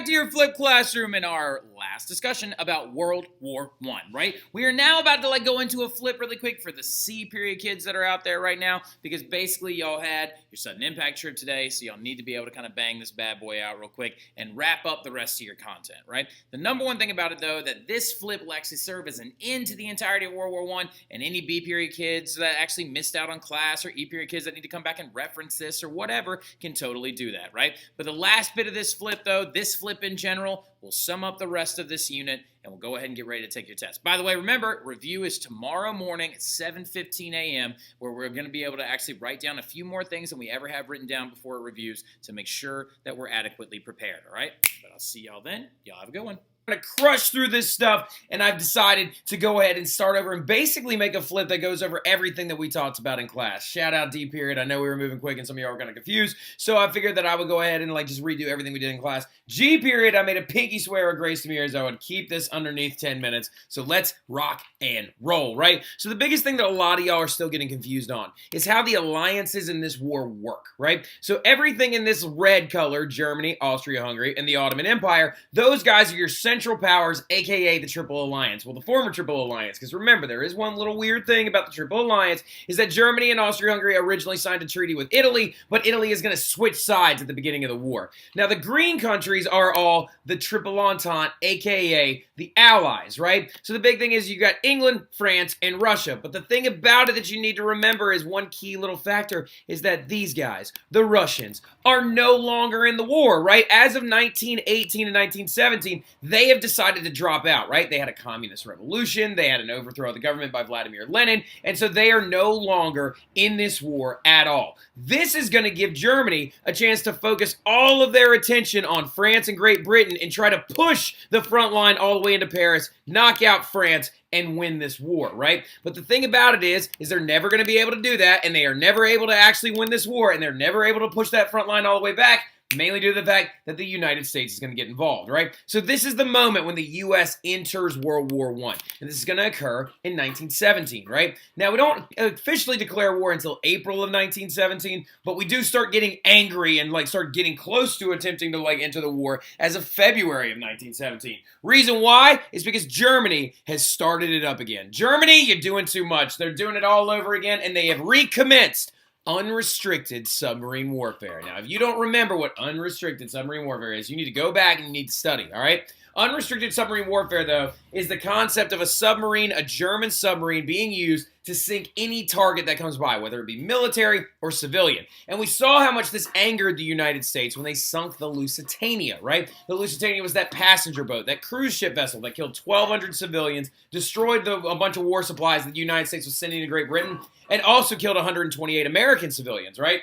to your Flip Classroom in our last discussion about World War I, right? We are now about to go into a flip really quick for the C period kids that are out there right now, because basically y'all had your sudden impact trip today, so y'all need to be able to kind of bang this bad boy out real quick and wrap up the rest of your content, right? The number one thing about it, though, that this flip will actually serve as an end to the entirety of World War I, and any B period kids that actually missed out on class, or E period kids that need to come back and reference this or whatever can totally do that, right? But the last bit of this flip, though, this flip in general, will sum up the rest of this unit, and we'll go ahead and get ready to take your test. By the way, remember, review is tomorrow morning at 7:15 a.m., where we're going to be able to actually write down a few more things than we ever have written down before it reviews to make sure that we're adequately prepared, all right? But I'll see y'all then. Y'all have a good one. I'm going to crush through this stuff, and I've decided to go ahead and start over and basically make a flip that goes over everything that we talked about in class. Shout out D period. I know we were moving quick and some of y'all were kind of confused, so I figured that I would go ahead and just redo everything we did in class. G period, I made a pinky swear of grace to me as I would keep this underneath 10 minutes, so let's rock and roll, right? So the biggest thing that a lot of y'all are still getting confused on is how the alliances in this war work, right? So everything in this red color, Germany, Austria-Hungary, and the Ottoman Empire, those guys are your Central Powers, aka the Triple Alliance. Well, the former Triple Alliance, because remember, there is one little weird thing about the Triple Alliance, is that Germany and Austria-Hungary originally signed a treaty with Italy, but Italy is going to switch sides at the beginning of the war. Now, the green countries are all the Triple Entente, aka the Allies, right? So the big thing is you got England, France, and Russia. But the thing about it that you need to remember is one key little factor is that these guys, the Russians, are no longer in the war, right? As of 1918 and 1917, they have decided to drop out, right? They had a communist revolution, they had an overthrow of the government by Vladimir Lenin, and so they are no longer in this war at all. This is going to give Germany a chance to focus all of their attention on France and Great Britain and try to push the front line all the way into Paris, knock out France, and win this war, right? But the thing about it is they're never going to be able to do that, and they are never able to actually win this war, and they're never able to push that front line all the way back, mainly due to the fact that the United States is going to get involved, right? So this is the moment when the U.S. enters World War I, and this is going to occur in 1917, right? Now, we don't officially declare war until April of 1917, but we do start getting angry and start getting close to attempting to enter the war as of February of 1917. Reason why is because Germany has started it up again. Germany, you're doing too much. They're doing it all over again, and they have recommenced unrestricted submarine warfare. Now, if you don't remember what unrestricted submarine warfare is, you need to go back and you need to study, all right? Unrestricted submarine warfare, though, is the concept of a submarine, a German submarine, being used to sink any target that comes by, whether it be military or civilian. And we saw how much this angered the United States when they sunk the Lusitania, right? The Lusitania was that passenger boat, that cruise ship vessel that killed 1,200 civilians, destroyed a bunch of war supplies that the United States was sending to Great Britain, and also killed 128 American civilians, right?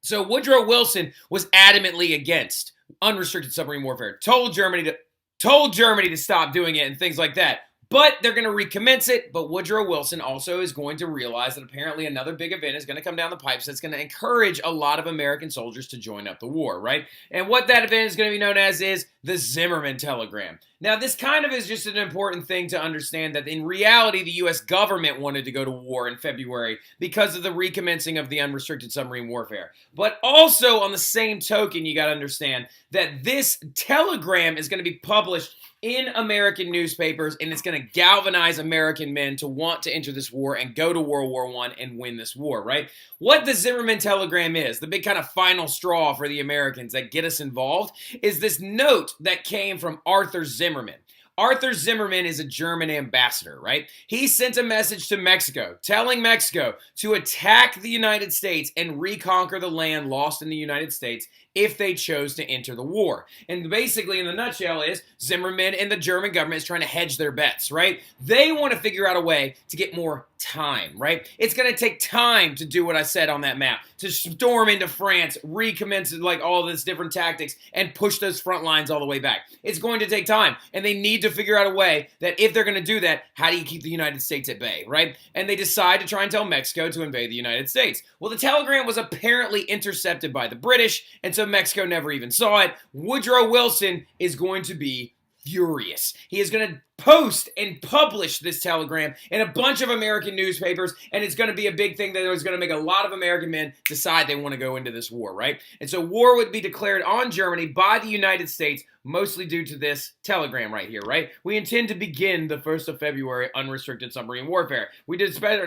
So Woodrow Wilson was adamantly against unrestricted submarine warfare, told Germany to stop doing it and things like that. But they're going to recommence it. But Woodrow Wilson also is going to realize that apparently another big event is going to come down the pipes that's going to encourage a lot of American soldiers to join up the war, right? And what that event is going to be known as is the Zimmerman telegram. Now, this kind of is just an important thing to understand, that in reality, the U.S. government wanted to go to war in February because of the recommencing of the unrestricted submarine warfare. But also, on the same token, you got to understand that this telegram is going to be published in American newspapers, and it's going to galvanize American men to want to enter this war and go to World War I and win this war, right? What the Zimmerman telegram is, the big kind of final straw for the Americans that get us involved, is this note that came from Arthur Zimmerman. Arthur Zimmerman is a German ambassador, right? He sent a message to Mexico telling Mexico to attack the United States and reconquer the land lost in the United States if they chose to enter the war. And basically, in the nutshell, is Zimmerman and the German government is trying to hedge their bets, right? They want to figure out a way to get more time, right? It's going to take time to do what I said on that map, to storm into France, recommence all this different tactics, and push those front lines all the way back. It's going to take time, and they need to figure out a way that if they're going to do that, how do you keep the United States at bay, right? And they decide to try and tell Mexico to invade the United States. Well, the telegram was apparently intercepted by the British, and so Mexico never even saw it. Woodrow Wilson is going to be furious. He is going to post and publish this telegram in a bunch of American newspapers, and it's going to be a big thing that is going to make a lot of American men decide they want to go into this war, right? And so war would be declared on Germany by the United States, mostly due to this telegram right here, right? We intend to begin the 1st of February unrestricted submarine warfare. We did better,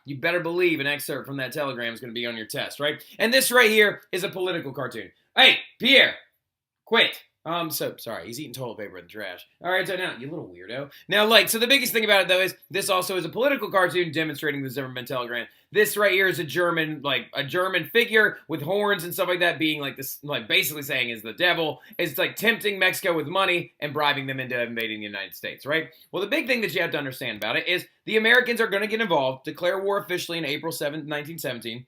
You better believe an excerpt from that telegram is going to be on your test, right? And this right here is a political cartoon. Hey, Pierre, quit. So, sorry, he's eating toilet paper in the trash. All right, so now, you little weirdo. Now, so the biggest thing about it, though, is this also is a political cartoon demonstrating the Zimmerman telegram. This right here is a German figure with horns and stuff like that being like this, basically saying is the devil. It's like tempting Mexico with money and bribing them into invading the United States, right? Well, the big thing that you have to understand about it is the Americans are going to get involved, declare war officially in April 7th, 1917.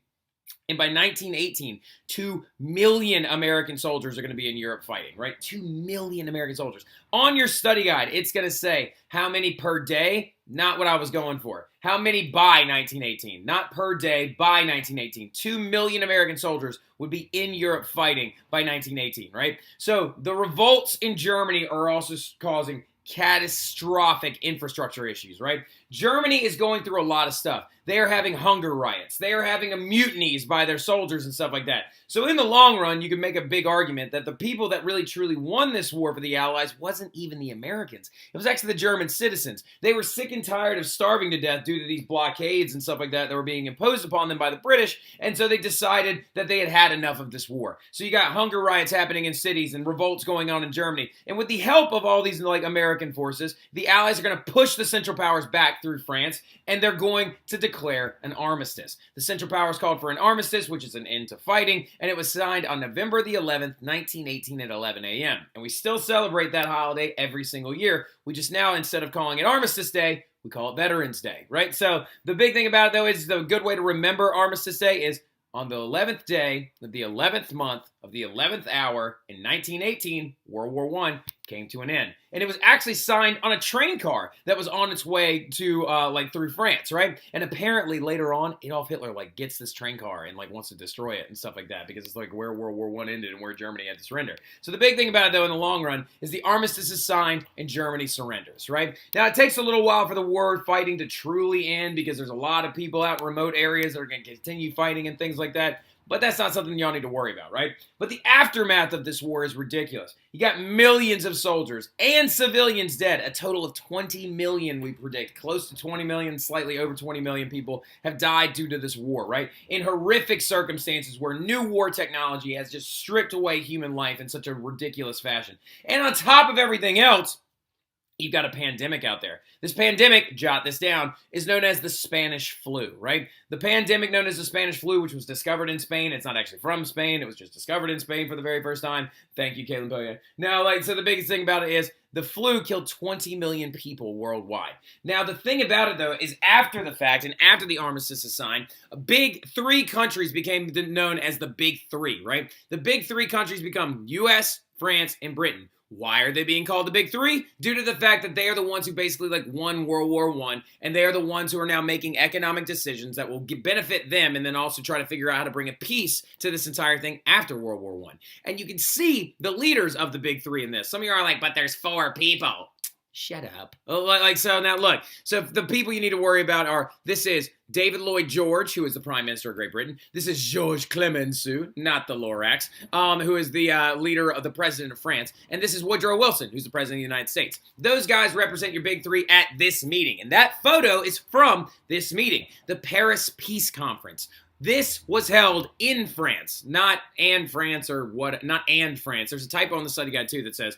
And by 1918, 2 million American soldiers are going to be in Europe fighting, right? 2 million American soldiers. On your study guide, it's going to say how many per day, not what I was going for. How many by 1918, not per day, by 1918. 2 million American soldiers would be in Europe fighting by 1918, right? So the revolts in Germany are also causing catastrophic infrastructure issues, right? Germany is going through a lot of stuff. They are having hunger riots. They are having mutinies by their soldiers and stuff like that. So in the long run, you can make a big argument that the people that really truly won this war for the Allies wasn't even the Americans. It was actually the German citizens. They were sick and tired of starving to death due to these blockades and stuff like that were being imposed upon them by the British, and so they decided that they had had enough of this war. So you got hunger riots happening in cities and revolts going on in Germany. And with the help of all these American forces, the Allies are going to push the Central Powers back through France, and they're going to declare an armistice. The Central Powers called for an armistice, which is an end to fighting, and it was signed on November the 11th, 1918 at 11 a.m. And we still celebrate that holiday every single year. We just now, instead of calling it Armistice Day, we call it Veterans Day, right? So the big thing about it, though, is the good way to remember Armistice Day is on the 11th day of the 11th month of the 11th hour in 1918, World War I came to an end. And it was actually signed on a train car that was on its way to, through France, right? And apparently later on, Adolf Hitler, gets this train car and, wants to destroy it and stuff like that because it's, where World War I ended and where Germany had to surrender. So the big thing about it, though, in the long run, is the armistice is signed and Germany surrenders, right? Now, it takes a little while for the war fighting to truly end because there's a lot of people out in remote areas that are going to continue fighting and things like that. But that's not something y'all need to worry about, right? But the aftermath of this war is ridiculous. You got millions of soldiers and civilians dead. A total of 20 million, we predict. Close to 20 million, slightly over 20 million people have died due to this war, right? In horrific circumstances where new war technology has just stripped away human life in such a ridiculous fashion. And on top of everything else, you've got a pandemic out there. This pandemic, jot this down, is known as the Spanish flu, right? The pandemic known as the Spanish flu, which was discovered in Spain. It's not actually from Spain. It was just discovered in Spain for the very first time. Thank you, Caleb Boya. Now, so the biggest thing about it is the flu killed 20 million people worldwide. Now, the thing about it, though, is after the fact and after the armistice is signed, big three countries became known as the Big Three, right? The Big Three countries become U.S., France, and Britain. Why are they being called the Big Three? Due to the fact that they are the ones who basically won World War I, and they are the ones who are now making economic decisions that will benefit them and then also try to figure out how to bring a peace to this entire thing after World War I. And you can see the leaders of the Big Three in this. Some of you are like, but there's 4 people. Shut up. So now look, so the people you need to worry about are, this is David Lloyd George, who is the Prime Minister of Great Britain. This is Georges Clemenceau, not the Lorax, who is the leader of the President of France. And this is Woodrow Wilson, who's the President of the United States. Those guys represent your Big Three at this meeting. And that photo is from this meeting, the Paris Peace Conference. This was held in France, not and France or what, not and France. There's a typo on the study guide too that says,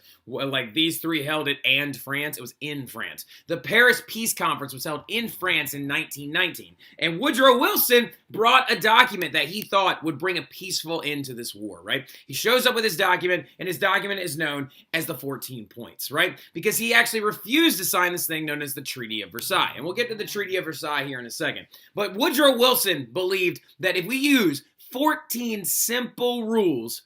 these three held it and France. It was in France. The Paris Peace Conference was held in France in 1919. And Woodrow Wilson brought a document that he thought would bring a peaceful end to this war, right? He shows up with his document, and his document is known as the 14 points, right? Because he actually refused to sign this thing known as the Treaty of Versailles. And we'll get to the Treaty of Versailles here in a second. But Woodrow Wilson believed that if we use 14 simple rules,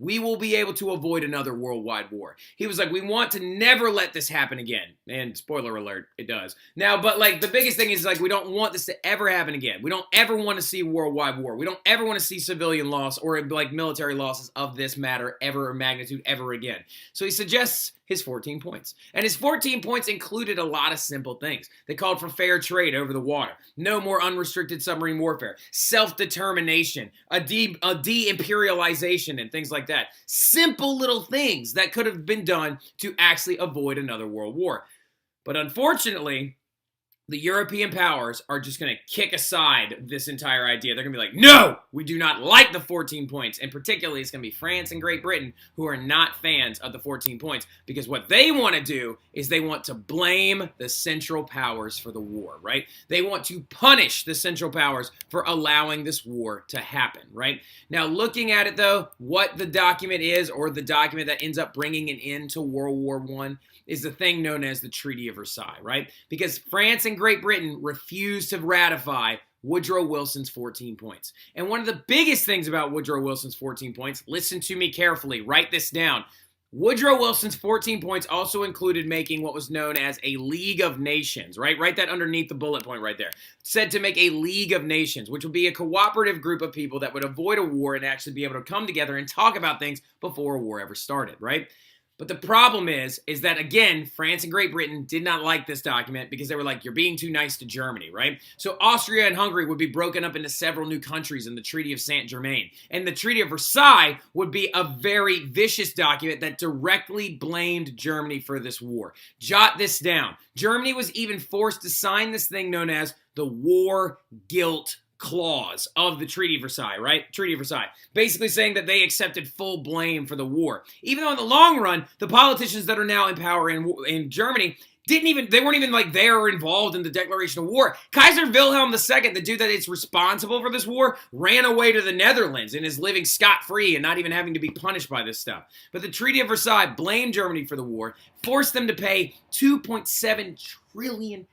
we will be able to avoid another worldwide war. He was like, we want to never let this happen again. And spoiler alert, it does. Now, but like the biggest thing is like, we don't want this to ever happen again. We don't ever want to see worldwide war. We don't ever want to see civilian loss or like military losses of this matter ever or magnitude ever again. So he suggests his 14 points. And his 14 points included a lot of simple things. They called for fair trade over the water, no more unrestricted submarine warfare, self-determination, a de-imperialization, and things like that. Simple little things that could have been done to actually avoid another world war. But unfortunately, the European powers are just going to kick aside this entire idea. They're going to be like, no, we do not like the 14 points. And particularly, it's going to be France and Great Britain who are not fans of the 14 points, because what they want to do is they want to blame the Central Powers for the war, right? They want to punish the Central Powers for allowing this war to happen, right? Now, looking at it, though, what the document is, or the document that ends up bringing an end to World War I, is the thing known as the Treaty of Versailles, right? Because France and Great Britain refused to ratify Woodrow Wilson's 14 points. And one of the biggest things about Woodrow Wilson's 14 points, listen to me carefully, write this down. Woodrow Wilson's 14 points also included making what was known as a League of Nations, right? Write that underneath the bullet point right there. Said to make a League of Nations, which would be a cooperative group of people that would avoid a war and actually be able to come together and talk about things before a war ever started, right? But the problem is that, again, France and Great Britain did not like this document because they were like, you're being too nice to Germany, right? So Austria and Hungary would be broken up into several new countries in the Treaty of Saint-Germain. And the Treaty of Versailles would be a very vicious document that directly blamed Germany for this war. Jot this down. Germany was even forced to sign this thing known as the War Guilt Clause of the Treaty of Versailles, right? Treaty of Versailles. Basically saying that they accepted full blame for the war. Even though in the long run, the politicians that are now in power in Germany they weren't even like there or involved in the declaration of war. Kaiser Wilhelm II, the dude that is responsible for this war, ran away to the Netherlands and is living scot-free and not even having to be punished by this stuff. But the Treaty of Versailles blamed Germany for the war, forced them to pay $2.7 trillion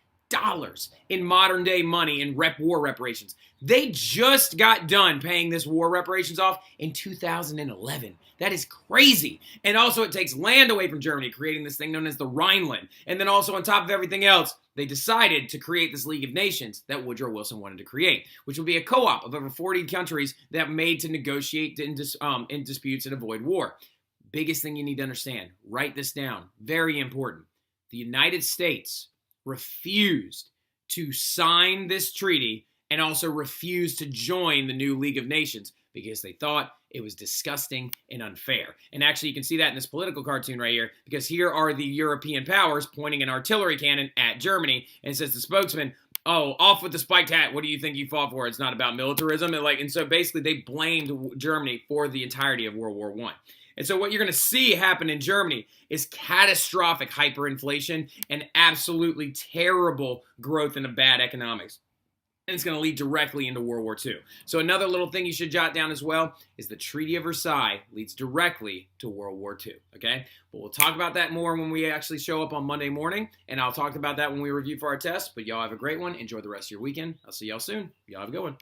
in modern day money in war reparations. They just got done paying this war reparations off in 2011. That is crazy. And also it takes land away from Germany, creating this thing known as the Rhineland. And then also on top of everything else, they decided to create this League of Nations that Woodrow Wilson wanted to create, which will be a co-op of over 40 countries that made to negotiate in disputes and avoid war. Biggest thing you need to understand, write this down, very important. The United States refused to sign this treaty and also refused to join the new League of Nations because they thought it was disgusting and unfair. And actually, you can see that in this political cartoon right here, because here are the European powers pointing an artillery cannon at Germany, and it says the spokesman, oh, off with the spiked hat. What do you think you fought for? It's not about militarism. And so basically, they blamed Germany for the entirety of World War I. And so what you're going to see happen in Germany is catastrophic hyperinflation and absolutely terrible growth in the bad economics. And it's going to lead directly into World War II. So another little thing you should jot down as well is the Treaty of Versailles leads directly to World War II, okay? But we'll talk about that more when we actually show up on Monday morning, and I'll talk about that when we review for our test. But y'all have a great one. Enjoy the rest of your weekend. I'll see y'all soon. Y'all have a good one.